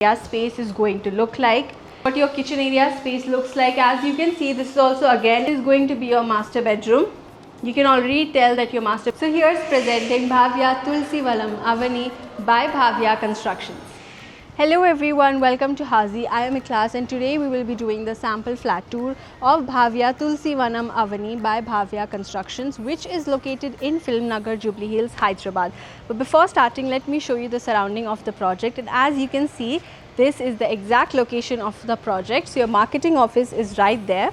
space is going to look like, what your kitchen area space looks like. As you can see, this is also again is going to be your master bedroom. You can already tell that your master. So here's presenting Bhavya Tulsi Vanam Avani by Bhavya Constructions. Hello everyone, welcome to Hazi. I am Ikhlas and today we will be doing the sample flat tour of Bhavya Tulsi Vanam Avani by Bhavya Constructions, which is located in Film Nagar, Jubilee Hills, Hyderabad. But before starting, let me show you the surrounding of the project. And as you can see, this is the exact location of the project. So your marketing office is right there.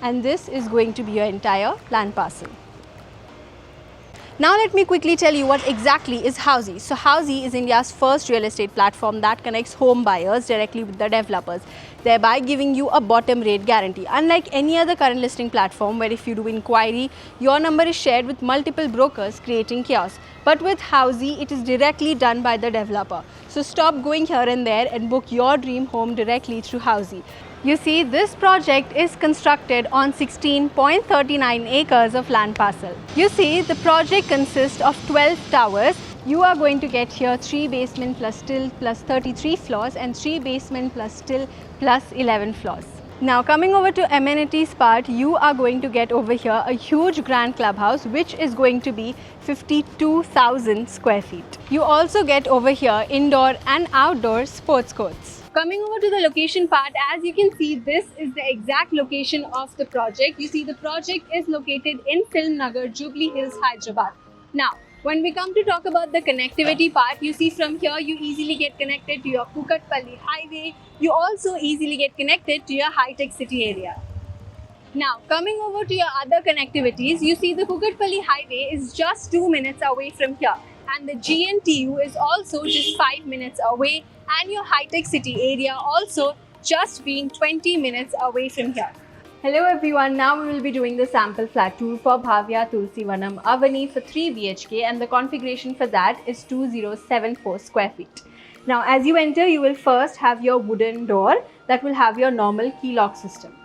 And this is going to be your entire land parcel. Now let me quickly tell you what exactly is Hazi. So Hazi is India's first real estate platform that connects home buyers directly with the developers, thereby giving you a bottom rate guarantee. Unlike any other current listing platform where if you do inquiry, your number is shared with multiple brokers, creating chaos. But with Hazi, it is directly done by the developer. So stop going here and there and book your dream home directly through Hazi. You see, this project is constructed on 16.39 acres of land parcel. You see, the project consists of 12 towers. You are going to get here 3 basement plus still plus 33 floors and 3 basement plus still plus 11 floors. Now coming over to amenities part, you are going to get over here a huge grand clubhouse which is going to be 52,000 square feet. You also get over here indoor and outdoor sports courts. Coming over to the location part, as you can see, this is the exact location of the project. You see, the project is located in Film Nagar, Jubilee Hills, Hyderabad. Now, when we come to talk about the connectivity part, you see from here you easily get connected to your Kukatpalli highway. You also easily get connected to your high-tech city area. Now, coming over to your other connectivities, you see the Kukatpalli highway is just 2 minutes away from here. And the GNTU is also just 5 minutes away, and your high-tech city area also just being 20 minutes away from here. Hello everyone, now we will be doing the sample flat tour for Bhavya Tulsi Vanam Avani for 3 BHK, and the configuration for that is 2074 square feet. Now as you enter, you will first have your wooden door that will have your normal key lock system.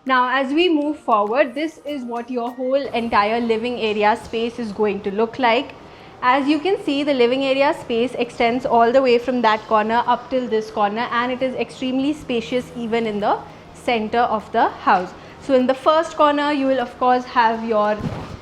Now as we move forward, this is what your whole entire living area space is going to look like. As you can see, the living area space extends all the way from that corner up till this corner, and it is extremely spacious even in the center of the house. So in the first corner, you will of course have your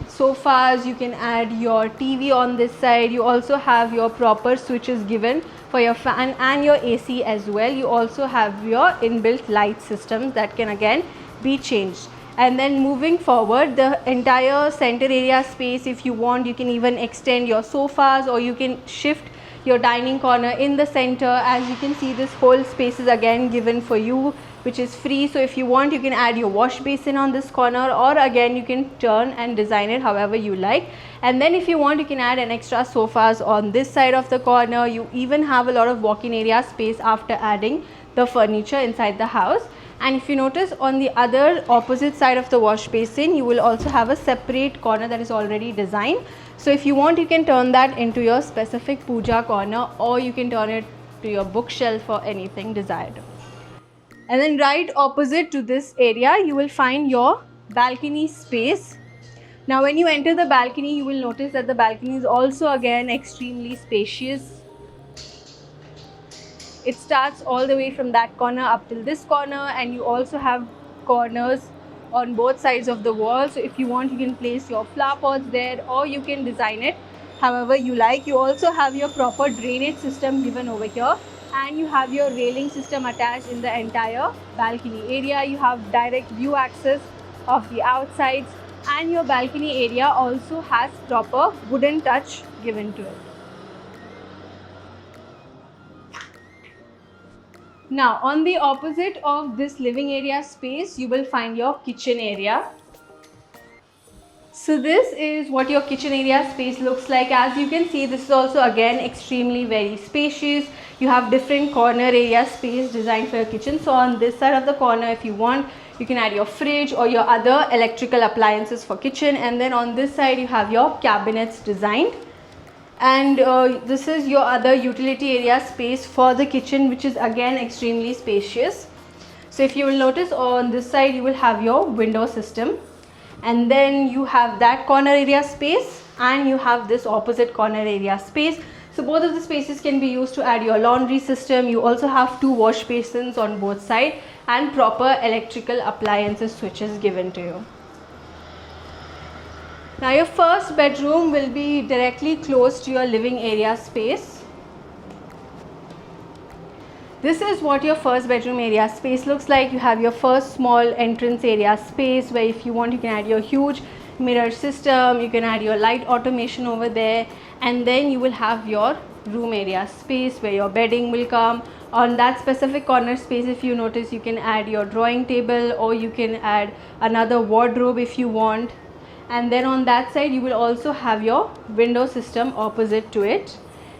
sofas. You can add your TV on this side. You also have your proper switches given for your fan and your AC as well. You also have your inbuilt light system that can again be changed. And then moving forward, the entire center area space, if you want, you can even extend your sofas, or you can shift your dining corner in the center. As you can see, this whole space is again given for you, which is free. So if you want, you can add your wash basin on this corner, or again you can turn and design it however you like. And then if you want, you can add an extra sofas on this side of the corner. You even have a lot of walk-in area space after adding the furniture inside the house. And if you notice, on the other opposite side of the wash basin, you will also have a separate corner that is already designed. So if you want, you can turn that into your specific puja corner, or you can turn it to your bookshelf or anything desired. And then right opposite to this area, you will find your balcony space. Now when you enter the balcony, you will notice that the balcony is also again extremely spacious. It starts all the way from that corner up till this corner, and you also have corners on both sides of the wall. So if you want, you can place your flower pots there, or you can design it however you like. You also have your proper drainage system given over here, and you have your railing system attached in the entire balcony area. You have direct view access of the outsides, and your balcony area also has proper wooden touch given to it. Now on the opposite of this living area space, you will find your kitchen area. So this is what your kitchen area space looks like. As you can see, this is also again extremely very spacious. You have different corner area space designed for your kitchen. So on this side of the corner, if you want, you can add your fridge or your other electrical appliances for kitchen. And then on this side, you have your cabinets designed. And this is your other utility area space for the kitchen, which is again extremely spacious. So if you will notice, on this side you will have your window system, and then you have that corner area space, and you have this opposite corner area space. So both of the spaces can be used to add your laundry system. You also have 2 wash basins on both sides and proper electrical appliances switches given to you. Now your first bedroom will be directly close to your living area space. This is what your first bedroom area space looks like. You have your first small entrance area space where if you want you can add your huge mirror system, you can add your light automation over there, and then you will have your room area space where your bedding will come. On that specific corner space, if you notice, you can add your drawing table or you can add another wardrobe if you want. And then on that side you will also have your window system opposite to it,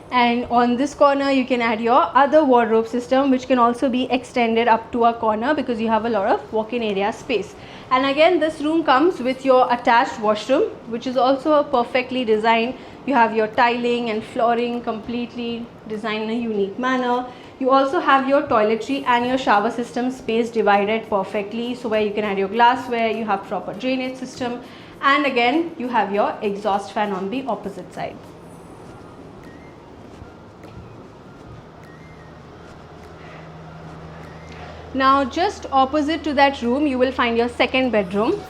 and on this corner you can add your other wardrobe system, which can also be extended up to a corner because you have a lot of walk-in area space. And again, this room comes with your attached washroom, which is also perfectly designed. You have your tiling and flooring completely designed in a unique manner. You also have your toiletry and your shower system space divided perfectly, so where you can add your glassware, you have proper drainage system, and again you have your exhaust fan on the opposite side. Now just opposite to that room you will find your second bedroom.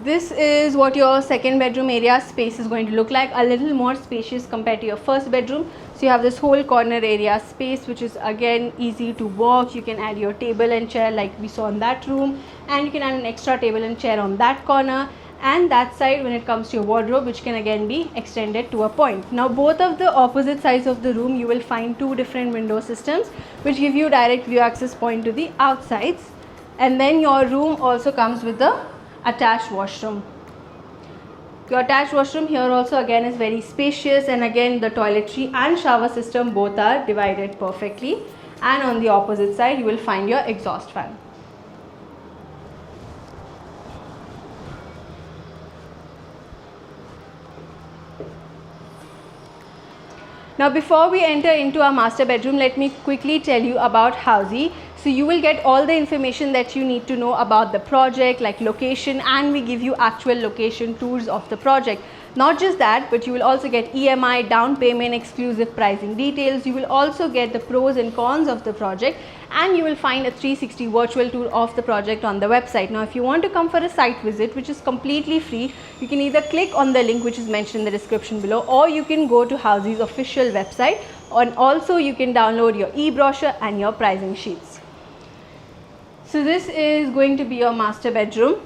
This is what your second bedroom area space is going to look like, a little more spacious compared to your first bedroom. So you have this whole corner area space, which is again easy to walk. You can add your table and chair like we saw in that room, and you can add an extra table and chair on that corner and that side when it comes to your wardrobe, which can again be extended to a point. Now both of the opposite sides of the room you will find 2 different window systems which give you direct view access point to the outsides, and then your room also comes with the attached washroom. Your attached washroom here also again is very spacious, and again the toiletry and shower system both are divided perfectly, and on the opposite side you will find your exhaust fan. Now before we enter into our master bedroom, let me quickly tell you about Housey. So you will get all the information that you need to know about the project, like location, and we give you actual location tours of the project. Not just that, but you will also get EMI, down payment, exclusive pricing details. You will also get the pros and cons of the project, and you will find a 360 virtual tour of the project on the website. Now if you want to come for a site visit, which is completely free, you can either click on the link which is mentioned in the description below, or you can go to Housey's official website, and also you can download your e-brochure and your pricing sheets. So this is going to be your master bedroom.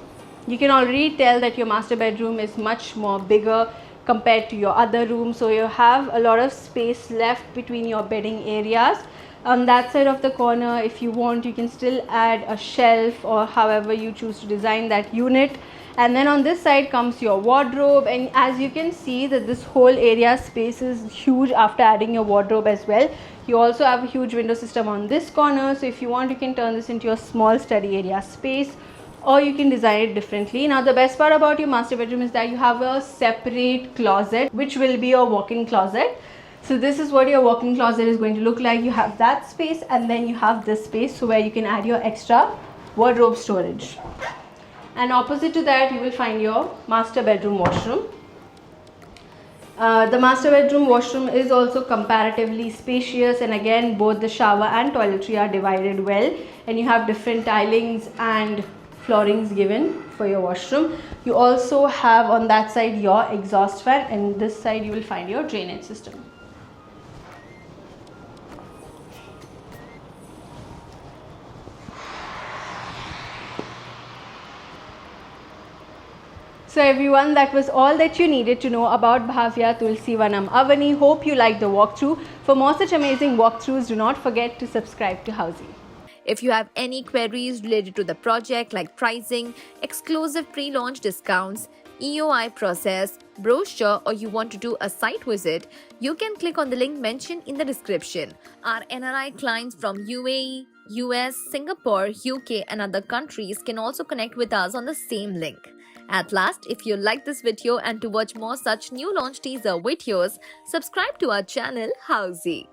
You can already tell that your master bedroom is much more bigger compared to your other rooms. So you have a lot of space left between your bedding areas. On that side of the corner, if you want, you can still add a shelf or however you choose to design that unit. And then on this side comes your wardrobe, and as you can see that this whole area space is huge after adding your wardrobe as well. You also have a huge window system on this corner, so if you want you can turn this into your small study area space, or you can design it differently. Now the best part about your master bedroom is that you have a separate closet which will be your walk-in closet. So this is what your walk-in closet is going to look like. You have that space and then you have this space, so where you can add your extra wardrobe storage. And opposite to that you will find your master bedroom washroom. The master bedroom washroom is also comparatively spacious, and again both the shower and toiletry are divided well, and you have different tilings and floorings given for your washroom. You also have on that side your exhaust fan, and this side you will find your drainage system. So everyone, that was all that you needed to know about Bhavya Tulsivanam Avani. Hope you liked the walkthrough. For more such amazing walkthroughs, do not forget to subscribe to Housey. If you have any queries related to the project like pricing, exclusive pre-launch discounts, EOI process, brochure, or you want to do a site visit, you can click on the link mentioned in the description. Our NRI clients from UAE, US, Singapore, UK and other countries can also connect with us on the same link. At last, if you like this video and to watch more such new launch teaser videos, subscribe to our channel Housey.